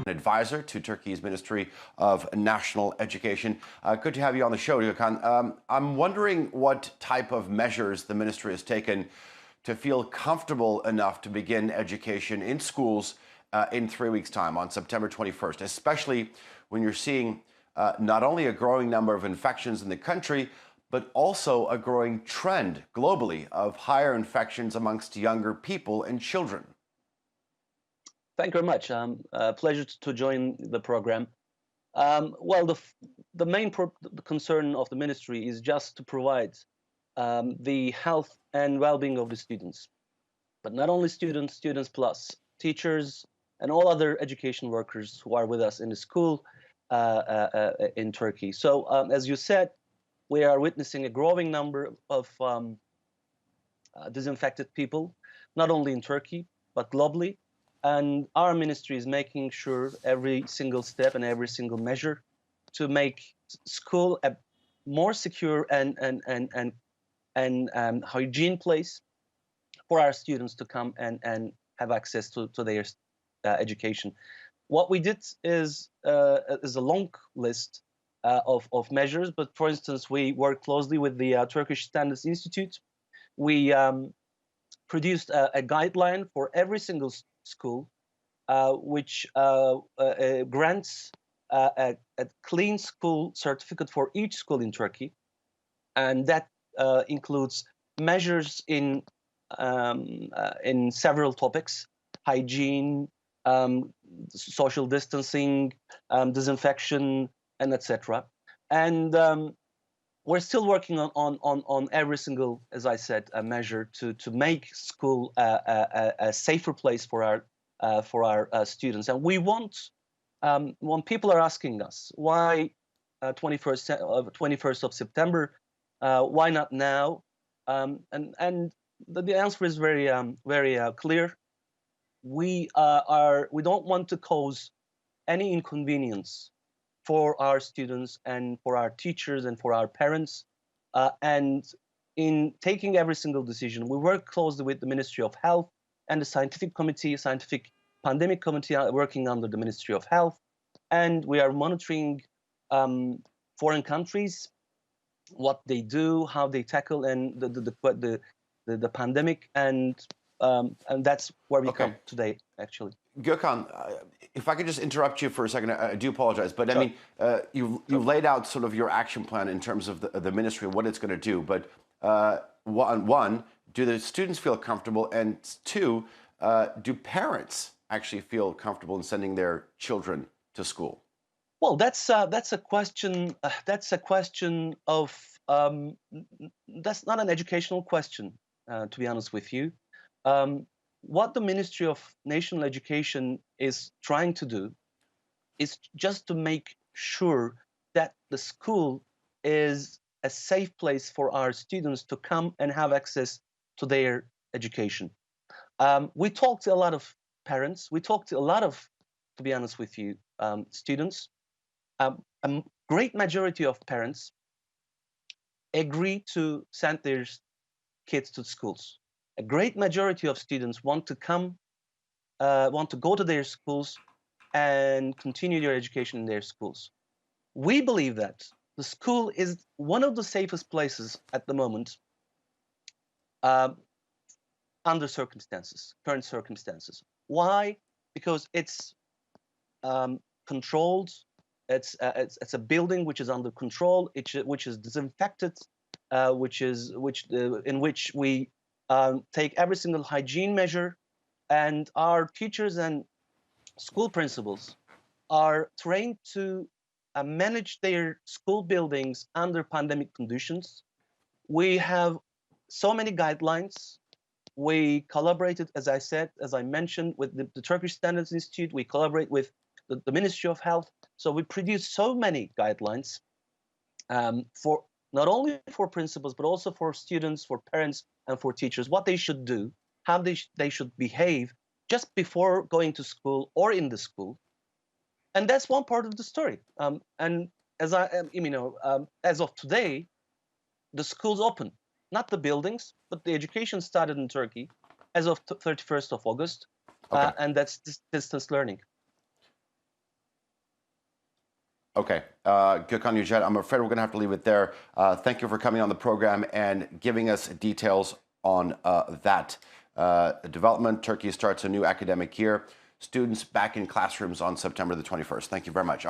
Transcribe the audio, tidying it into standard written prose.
advisor to Turkey's Ministry of National Education. Good to have you on the show, Gokhan. I'm wondering what type of measures the ministry has taken to feel comfortable enough to begin education in schools in 3 weeks' time on September 21st, especially when you're seeing not only a growing number of infections in the country, but also a growing trend globally of higher infections amongst younger people and children. Thank you very much. Pleasure to join the program. Well, the main concern of the ministry is just to provide the health and well-being of the students, but not only students, students plus teachers and all other education workers who are with us in the school in Turkey. So, as you said, we are witnessing a growing number of disinfected people, not only in Turkey, but globally. And our ministry is making sure every single step and every single measure to make school a more secure and hygiene place for our students to come and have access to their education. What we did is a long list of measures, but for instance, we worked closely with the Turkish Standards Institute. We produced a guideline for every single school, which grants a clean school certificate for each school in Turkey, and that includes measures in several topics: hygiene, social distancing, disinfection, and etc. And we're still working on every single, as I said, a measure to make school a safer place for our students. And we want, when people are asking us why 21st of September, why not now? And the answer is very clear. We don't want to cause any inconvenience for our students and for our teachers and for our parents. And in taking every single decision, we work closely with the Ministry of Health and the scientific pandemic committee working under the Ministry of Health. And we are monitoring foreign countries, what they do, how they tackle and the pandemic, and that's where we come today, actually. Gokhan, if I could just interrupt you for a second, I do apologize, but sure. I mean, you laid out sort of your action plan in terms of the ministry and what it's going to do. But one, do the students feel comfortable, and two, do parents actually feel comfortable in sending their children to school? Well, that's a question. That's a question of that's not an educational question, to be honest with you. What the Ministry of National Education is trying to do is just to make sure that the school is a safe place for our students to come and have access to their education. We talked to a lot of parents. We talked to a lot of, to be honest with you, students. A great majority of parents agree to send their kids to schools. A great majority of students want to go to their schools and continue their education in their schools. We believe that the school is one of the safest places at the moment under current circumstances. Why? Because it's controlled. It's a building which is under control, which is disinfected, in which we take every single hygiene measure, and our teachers and school principals are trained to manage their school buildings under pandemic conditions. We have so many guidelines. We collaborated, as I mentioned, with the Turkish Standards Institute. We collaborate with the Ministry of Health. So we produce so many guidelines for not only for principals, but also for students, for parents, and for teachers, what they should do, how they should behave just before going to school or in the school. And that's one part of the story. And as as of today, the schools open, not the buildings, but the education started in Turkey as of 31st of August, and that's distance learning. Okay. Gokhan Yucel, I'm afraid we're going to have to leave it there. Thank you for coming on the program and giving us details on that development. Turkey starts a new academic year. Students back in classrooms on September the 21st. Thank you very much.